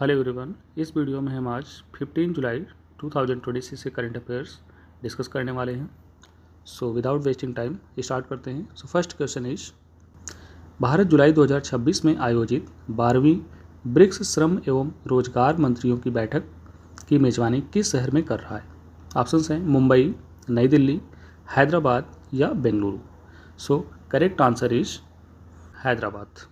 Hello everyone, इस video में हम आज 15 जुलाई 2026 से करंट अफेयर्स डिस्कस करने वाले हैं। So without wasting time start करते हैं। So first question is, Bharat जुलाई 2026 में आयोजित 12वीं ब्रिक्स श्रम एवं रोजगार मंत्रियों की बैठक की मेजबानी किस शहर में कर रहा है? ऑप्शंस हैं मुंबई, नई दिल्ली, हैदराबाद या बेंगलुरु। सो करेक्ट आंसर इज हैदराबाद।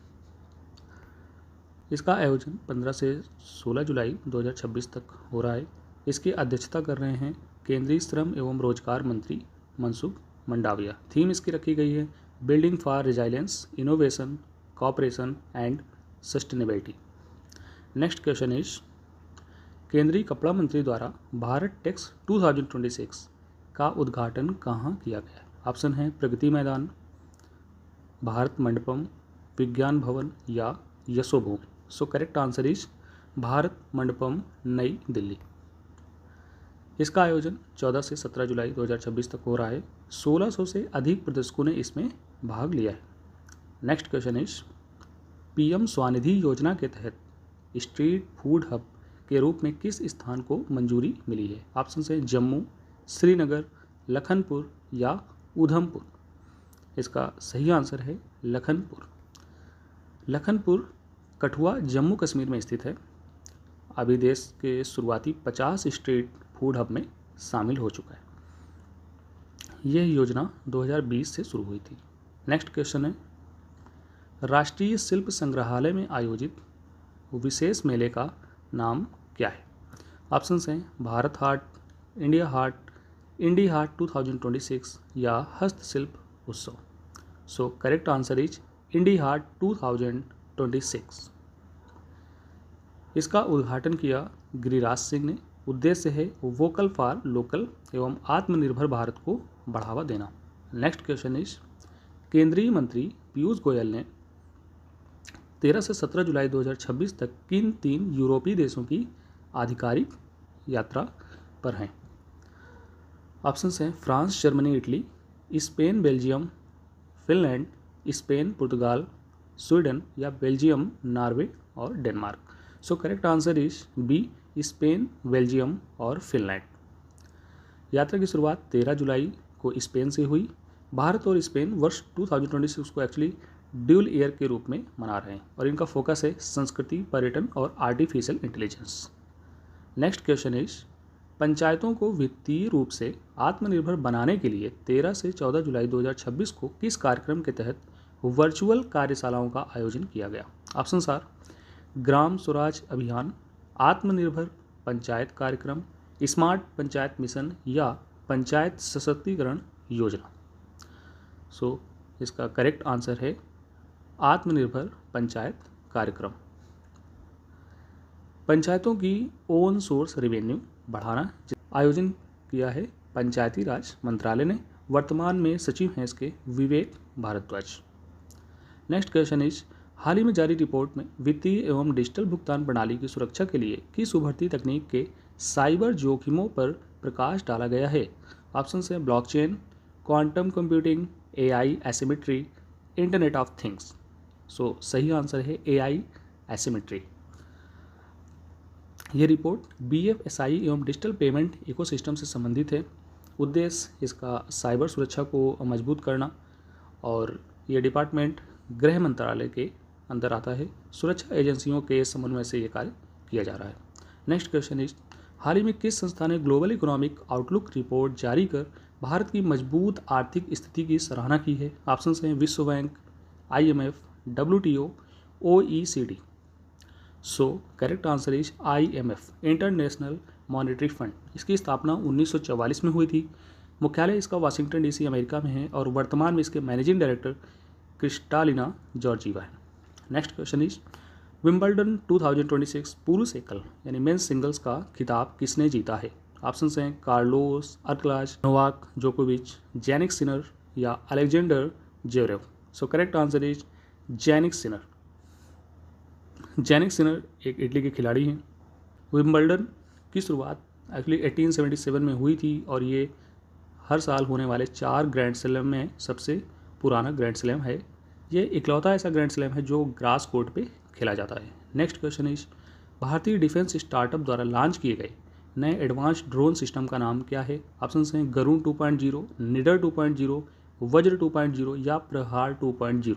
इसका आयोजन 15 से 16 जुलाई 2026 तक हो रहा है। इसकी अध्यक्षता कर रहे हैं केंद्रीय श्रम एवं रोजगार मंत्री मनसुख मंडाविया। थीम इसकी रखी गई है building for resilience, innovation, cooperation and sustainability. Next question is, केंद्रीय कपड़ा मंत्री द्वारा भारत टेक्स 2026 का उद्घाटन कहाँ किया गया? ऑप्शन है प्रगति मैदान, भारत मंडपम, विज्ञान भवन या Yashobhoomi. So correct answer is Bharat Mandapam, New Delhi. इसका आयोजन 14 से 17 जुलाई 2026 तक हो रहा है। 1600 से अधिक प्रदर्शकों ने इसमें भाग लिया है। Next question is, PM Svanidhi योजना के तहत स्ट्रीट फूड हब के रूप में किस स्थान को मंजूरी मिली है? ऑप्शन है जम्मू, श्रीनगर, लखनपुर या उधमपुर। इसका सही आंसर है लखनपुर। लखनपुर कठुआ जम्मू कश्मीर में स्थित है। अभी देश के शुरुआती 50 स्ट्रीट फूड हब में शामिल हो चुका है। यह योजना 2020 से शुरू हुई थी। नेक्स्ट क्वेश्चन है, राष्ट्रीय शिल्प संग्रहालय में आयोजित विशेष मेले का नाम क्या है? ऑप्शंस हैं भारत हाट, इंडिया हाट, इंडी हाट 2026 या हस्तशिल्प उत्सव। So correct answer is Indie Haat 2026। इसका उद्घाटन किया गिरिराज सिंह ने। उद्देश्य है वोकल फॉर लोकल एवं आत्मनिर्भर भारत को बढ़ावा देना। नेक्स्ट क्वेश्चन इज, केंद्रीय मंत्री पीयूष गोयल ने 13 से 17 जुलाई 2026 तक किन 3 यूरोपीय देशों की आधिकारिक यात्रा पर हैं? ऑप्शंस हैं France, Germany, Italy, Spain, Belgium, Finland, Spain, पुर्तगाल, स्वीडन या बेल्जियम, नॉर्वे और Denmark. So correct answer is B, Spain, Belgium और फिनलैंड। यात्रा की शुरुआत 13 जुलाई को स्पेन से हुई। भारत और स्पेन वर्ष 2026 को एक्चुअली ड्यूल ईयर के रूप में मना रहे हैं और इनका फोकस है संस्कृति, पर्यटन और artificial intelligence. Next question is, पंचायतों को वित्तीय रूप से आत्मनिर्भर बनाने के लिए 13 से 14 जुलाई 2026 को किस कार्यक्रम के तहत वर्चुअल कार्यशालाओं का आयोजन किया गया? ऑप्शंस आर ग्राम स्वराज अभियान, आत्मनिर्भर पंचायत कार्यक्रम, स्मार्ट पंचायत मिशन या पंचायत सशक्तिकरण योजना। सो इसका करेक्ट आंसर है आत्मनिर्भर पंचायत कार्यक्रम। पंचायतों की ओन सोर्स रेवेन्यू बढ़ाना आयोजन किया है पंचायती राज मंत्रालय ने। वर्तमान में सचिव हैं इसके विवेक भारद्वाज। नेक्स्ट क्वेश्चन इज, हाल ही में जारी रिपोर्ट में वित्तीय एवं डिजिटल भुगतान प्रणाली की सुरक्षा के लिए किस उभरती तकनीक के साइबर जोखिमों पर प्रकाश डाला गया है? ऑप्शन है blockchain, quantum computing, AI asymmetry, internet of things. So सही आंसर है एआई एसिमेट्री। ये रिपोर्ट बीएफएसआई एवं डिजिटल पेमेंट इकोसिस्टम से संबंधित है। उद्देश्य इसका साइबर सुरक्षा को मजबूत करना और ये डिपार्टमेंट गृह मंत्रालय के अंदर आता है। सुरक्षा एजेंसियों के समन्वय से ये कार्य किया जा रहा है। नेक्स्ट क्वेश्चन इज, हाल ही में किस संस्था ने ग्लोबल इकोनॉमिक आउटलुक रिपोर्ट जारी कर भारत की मजबूत आर्थिक स्थिति की सराहना की है? ऑप्शंस हैं विश्व bank, IMF, WTO, OECD। So correct answer is IMF, international monetary fund. इसकी स्थापना 1944 में हुई थी। मुख्यालय इसका वाशिंगटन DC अमेरिका में है और वर्तमान में इसके मैनेजिंग डायरेक्टर क्रिस्टालिना जॉर्जीवा है। नेक्स्ट क्वेश्चन इज, विंबलडन 2026 पुरुष एकल यानी मेंस सिंगल्स का खिताब किसने जीता है? ऑप्शंस हैं कार्लोस अल्कराज, नोवाक जोकोविच, जैनिक सिनर या Alexander Zverev. So correct answer is Jannik Sinner. Jannik Sinner एक इटली के खिलाड़ी हैं। विंबलडन की शुरुआत एक्चुअली 1877 में हुई थी और ये हर साल होने वाले 4 ग्रैंड स्लैम में सबसे पुराना ग्रैंड स्लैम है। ये इकलौता ऐसा ग्रैंड स्लैम है जो ग्रास कोर्ट पे खेला जाता है। नेक्स्ट क्वेश्चन इज, भारतीय डिफेंस स्टार्टअप द्वारा लॉन्च किए गए नए एडवांस ड्रोन सिस्टम का नाम क्या है? ऑप्शंस हैं गरुण 2.0, निडर 2.0, वज्र 2.0 या प्रहार 2.0।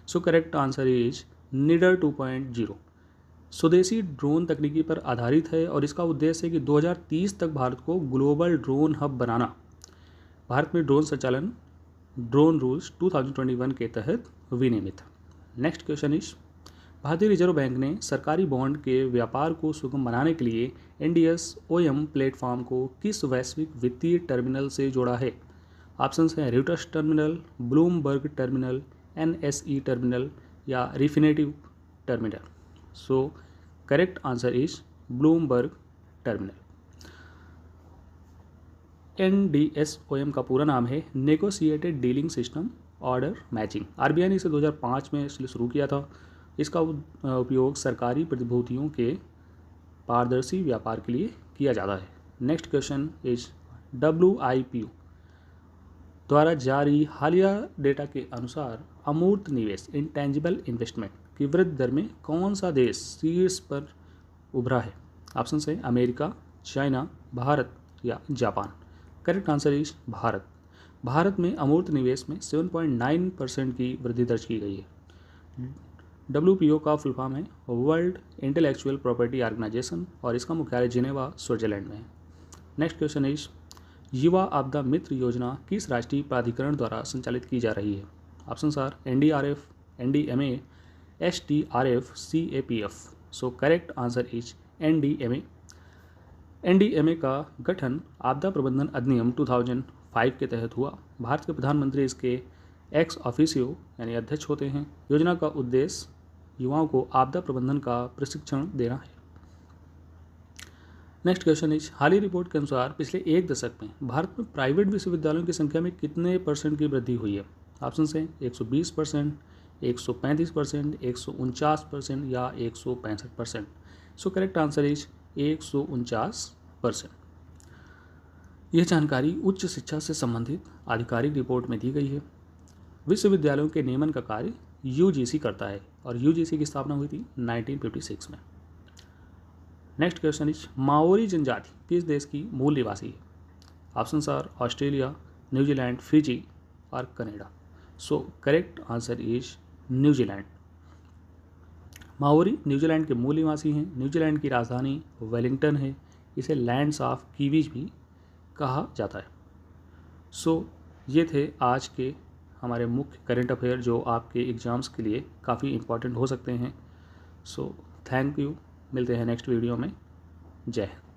सो करेक्ट आंसर इज निडर 2.0। स्वदेशी ड्रोन तकनीकी पर आधारित है और इसका उद्देश्य है कि 2030 तक भारत को ग्लोबल ड्रोन हब बनाना। भारत में ड्रोन संचालन ड्रोन रूल्स 2021 के तहत विनियमित। नेक्स्ट क्वेश्चन इज भारतीय रिजर्व बैंक ने सरकारी बॉन्ड के व्यापार को सुगम बनाने के लिए एनडीएस ओएम प्लेटफॉर्म को किस वैश्विक वित्तीय टर्मिनल से जोड़ा है? ऑप्शंस हैं Reuters terminal, Bloomberg terminal, NSE terminal या Refinitiv terminal. So correct answer is Bloomberg terminal. NDSOM का पूरा नाम है negotiated dealing system order matching. RBI ने इसे 2005 में इसलिए शुरू किया था। इसका उपयोग सरकारी प्रतिभूतियों के पारदर्शी व्यापार के लिए किया जाता है। नेक्स्ट क्वेश्चन इज WIPO द्वारा जारी हालिया डेटा के अनुसार अमूर्त निवेश इंटेंजिबल इन्वेस्टमेंट की वृद्धि दर में कौन सा देश शीर्ष पर उभरा है? ऑप्शन है अमेरिका, चाइना, भारत या Japan. Correct answer is Bharat. Bharat में अमूर्त निवेश में 7.9% की वृद्धि दर्ज की गई है। WPO का फुल फॉर्म है वर्ल्ड इंटेलेक्चुअल प्रॉपर्टी ऑर्गेनाइजेशन और इसका मुख्यालय जिनेवा, स्विट्जरलैंड में है। नेक्स्ट क्वेश्चन इज युवा आपदा मित्र योजना किस राष्ट्रीय प्राधिकरण द्वारा संचालित की जा रही है? Options are NDRF, NDMA, STRF, CAPF। So correct answer is NDMA। NDMA का गठन आपदा प्रबंधन अधिनियम 2005 के तहत हुआ। भारत के प्रधानमंत्री इसके एक्स ऑफिसियो यानी अध्यक्ष होते हैं। योजना का उद्देश्य युवाओं को आपदा प्रबंधन का प्रशिक्षण देना है। Next question is hall he report के अनुसार पिछले एक दशक में भारत में प्राइवेट विश्वविद्यालयों की संख्या में कितने % की वृद्धि हुई है? ऑप्शन हैं 120%, 135%, 149% या 165%। सो करेक्ट आंसर इज 149%। यह जानकारी उच्च शिक्षा से संबंधित आधिकारिक रिपोर्ट में दी गई है। विश्वविद्यालयों के नियमन का कार्य UGC करता है और UGC की स्थापना हुई थी 1956 में। नेक्स्ट क्वेश्चन इज माओरी जनजाति किस देश की मूल निवासी है? Options are Australia, New Zealand, Fiji और Canada. So correct answer is New Zealand. Maori New Zealand के मूल निवासी हैं। न्यूजीलैंड की राजधानी वेलिंगटन है। इसे लैंड्स ऑफ कीवीज भी कहा जाता है। सो ये थे आज के हमारे मुख्य करंट अफेयर जो आपके एग्ज़ाम्स के लिए काफ़ी इम्पॉर्टेंट हो सकते हैं। So thank you. मिलते हैं नेक्स्ट वीडियो में। जय हिंद।